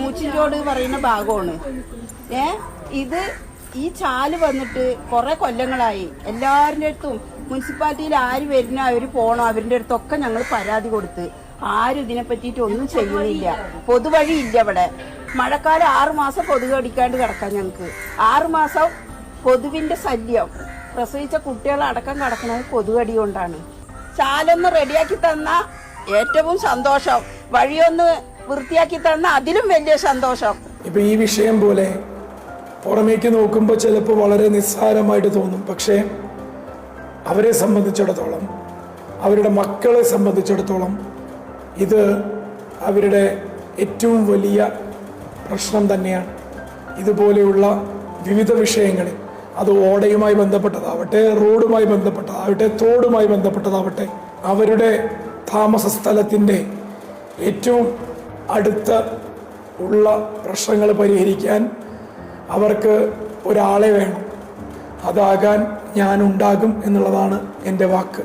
മൂച്ചിൻചോട് പറയുന്ന ഭാഗമാണ്. ഇത് ഈ ചാല് വന്നിട്ട് കുറെ കൊല്ലങ്ങളായി. എല്ലാവരുടെ അടുത്തും മുനിസിപ്പാലിറ്റിയിൽ ആര് വരുന്നോ അവർ പോണോ അവരുടെ അടുത്തൊക്കെ ഞങ്ങൾ പരാതി കൊടുത്ത് ആരും ഇതിനെ പറ്റിയിട്ട് ഒന്നും ചെയ്യുന്നില്ല. പൊതുവഴി ഇല്ല ഇവിടെ. മഴക്കാലം 6 മാസം കൊതുക് അടിക്കാണ്ട് കിടക്കാം. ഞങ്ങൾക്ക് 6 മാസം കൊതുവിന്റെ ശല്യം. പ്രസവിച്ച കുട്ടികളടക്കം കിടക്കുന്നത് കൊതുകടി കൊണ്ടാണ്. ചാലൊന്ന് റെഡിയാക്കി തന്ന ഏറ്റവും സന്തോഷം, വഴിയൊന്ന് വൃത്തിയാക്കി തന്ന അതിലും വലിയ സന്തോഷം. ഇപ്പൊ ഈ വിഷയം പോലെ പുറമേക്ക് നോക്കുമ്പോൾ ചിലപ്പോൾ വളരെ നിസ്സാരമായിട്ട് തോന്നും. പക്ഷേ അവരെ സംബന്ധിച്ചിടത്തോളം, അവരുടെ മക്കളെ സംബന്ധിച്ചിടത്തോളം ഇത് അവരുടെ ഏറ്റവും വലിയ പ്രശ്നം തന്നെയാണ്. ഇതുപോലെയുള്ള വിവിധ വിഷയങ്ങളിൽ, അത് ഓടയുമായി ബന്ധപ്പെട്ടതാവട്ടെ, റോഡുമായി ബന്ധപ്പെട്ടതാവട്ടെ, തോടുമായി ബന്ധപ്പെട്ടതാവട്ടെ, അവരുടെ താമസ സ്ഥലത്തിൻ്റെ ഏറ്റവും അടുത്ത ഉള്ള പ്രശ്നങ്ങൾ പരിഹരിക്കാൻ അവർക്ക് ഒരാളെ വേണം. അതാകാൻ ഞാനുണ്ടാകും എന്നുള്ളതാണ് എൻ്റെ വാക്ക്.